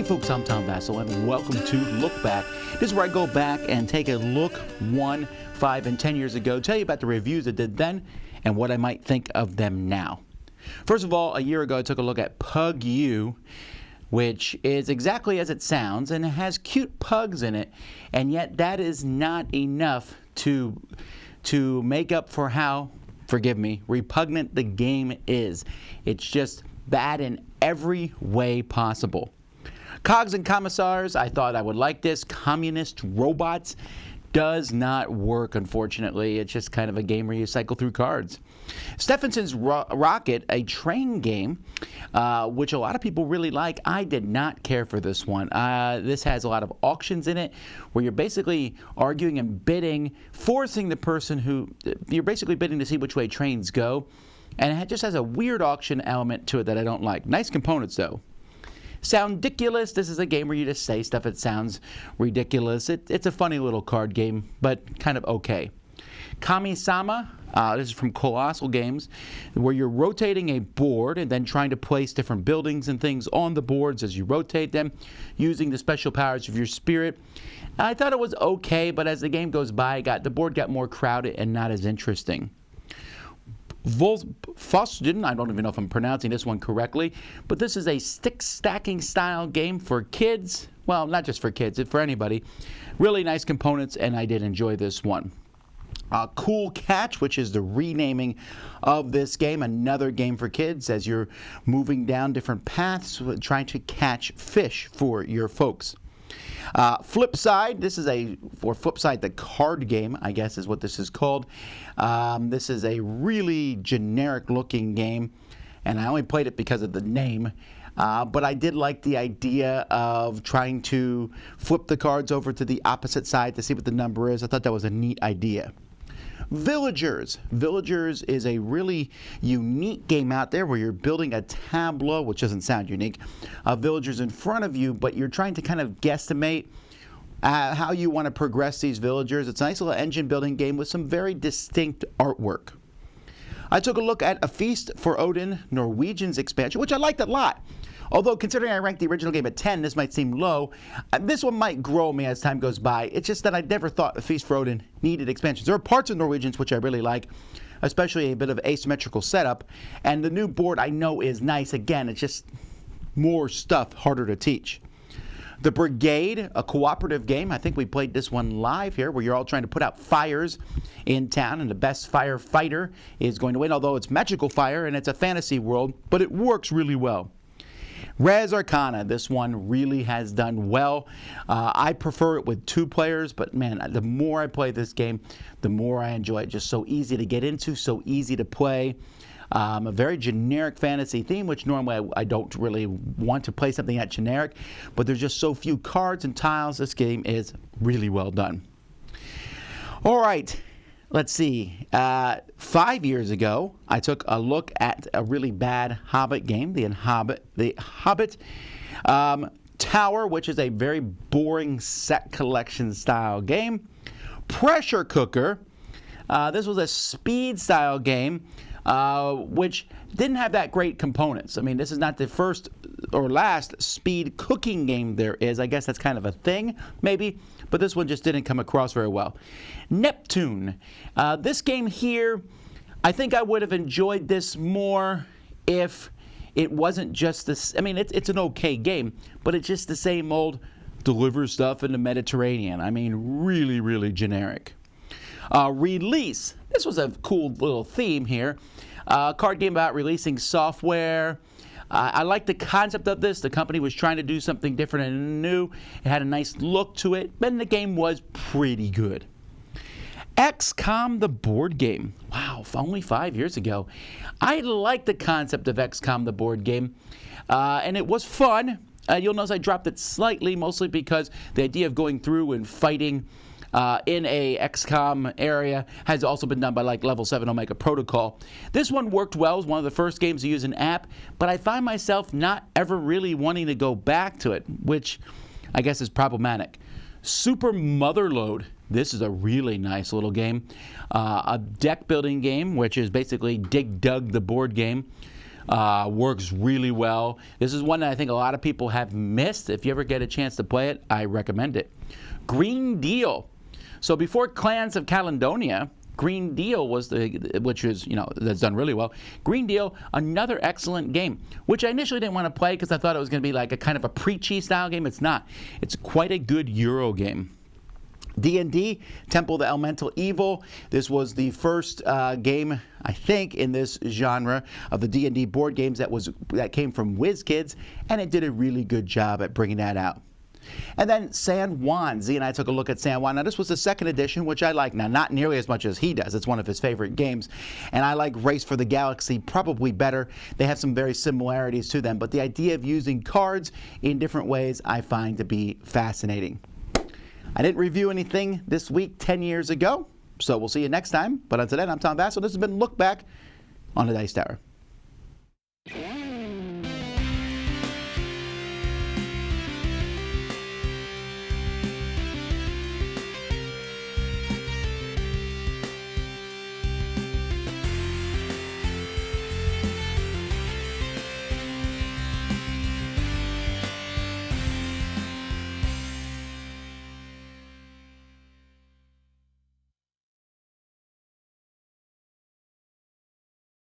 folks, I'm Tom Vasel, and welcome to Lookback. This is where I go back and take a look 1, 5, and 10 years ago, tell you about the reviews I did then and what I might think of them now. First of all, a year ago I took a look at Pug U, which is exactly as it sounds, and it has cute pugs in it, and yet that is not enough to make up for how, forgive me, repugnant the game is. It's just bad in every way possible. Cogs and Commissars, I thought I would like this. Communist Robots does not work, unfortunately. It's just kind of a game where you cycle through cards. Stephenson's Rocket, a train game, which a lot of people really like. I did not care for this one. This has a lot of auctions in it where you're basically arguing and bidding, forcing the person who, you're basically bidding to see which way trains go. And it just has a weird auction element to it that I don't like. Nice components, though. Soundiculous, this is a game where you just say stuff that sounds ridiculous. It's a funny little card game, but kind of okay. Kami-sama, this is from Colossal Games, where you're rotating a board and then trying to place different buildings and things on the boards as you rotate them, using the special powers of your spirit. I thought it was okay, but as the game goes by, the board got more crowded and not as interesting. Volkswagen, I don't even know if I'm pronouncing this one correctly, but this is a stick stacking style game for kids. Well, not just for kids, it's for anybody. Really nice components, and I did enjoy this one. Cool Catch, which is the renaming of this game, another game for kids as you're moving down different paths trying to catch fish for your folks. Flipside, this is Flipside, the card game, I guess is what this is called. This is a really generic looking game, and I only played it because of the name. But I did like the idea of trying to flip the cards over to the opposite side to see what the number is. I thought that was a neat idea. Villagers. Villagers is a really unique game out there where you're building a tableau, which doesn't sound unique, of villagers in front of you, but you're trying to kind of guesstimate how you want to progress these villagers. It's a nice little engine building game with some very distinct artwork. I took a look at A Feast for Odin, Norwegian's expansion, which I liked a lot. Although, considering I ranked the original game at 10, this might seem low. This one might grow me as time goes by. It's just that I never thought A Feast for Odin needed expansions. There are parts of Norwegians which I really like, especially a bit of asymmetrical setup. And the new board I know is nice. Again, it's just more stuff, harder to teach. The Brigade, a cooperative game. I think we played this one live here, where you're all trying to put out fires in town, and the best firefighter is going to win, although it's magical fire and it's a fantasy world, but it works really well. Res Arcana, this one really has done well. I prefer it with 2 players, but man, the more I play this game, the more I enjoy it. Just so easy to get into, so easy to play. A very generic fantasy theme, which normally I don't really want to play something that generic, but there's just so few cards and tiles. This game is really well done. All right. Let's see, 5 years ago, I took a look at a really bad Hobbit game, the Hobbit Tower, which is a very boring set collection style game. Pressure Cooker, this was a speed style game, which didn't have that great components. I mean, this is not the first or last speed cooking game there is. I guess that's kind of a thing, maybe, but this one just didn't come across very well. Neptune. This game here, I think I would have enjoyed this more if it wasn't just this. I mean, it's an okay game, but it's just the same old deliver stuff in the Mediterranean. I mean, really, really generic. Release. This was a cool little theme here. Card game about releasing software. I like the concept of this. The company was trying to do something different and new. It had a nice look to it, and the game was pretty good. XCOM, the board game. Wow, only 5 years ago. I like the concept of XCOM, the board game, and it was fun. You'll notice I dropped it slightly, mostly because the idea of going through and fighting in a XCOM area has also been done by like Level 7 Omega Protocol. This one worked well. It was one of the first games to use an app, but I find myself not ever really wanting to go back to it, which I guess is problematic. Super Motherload. This is a really nice little game. A deck building game, which is basically Dig Dug, the board game. Works really well. This is one that I think a lot of people have missed. If you ever get a chance to play it, I recommend it. Green Deal. So before Clans of Caledonia, Green Deal was which is, that's done really well. Green Deal, another excellent game, which I initially didn't want to play because I thought it was going to be like a kind of a preachy style game. It's not. It's quite a good Euro game. D&D, Temple of the Elemental Evil. This was the first game, I think, in this genre of the D&D board games that came from WizKids, and it did a really good job at bringing that out. And then San Juan. Z and I took a look at San Juan. Now, this was the second edition, which I like. Now, not nearly as much as he does. It's one of his favorite games. And I like Race for the Galaxy probably better. They have some very similarities to them. But the idea of using cards in different ways I find to be fascinating. I didn't review anything this week 10 years ago. So we'll see you next time. But until then, I'm Tom Vasel. This has been Look Back on the Dice Tower.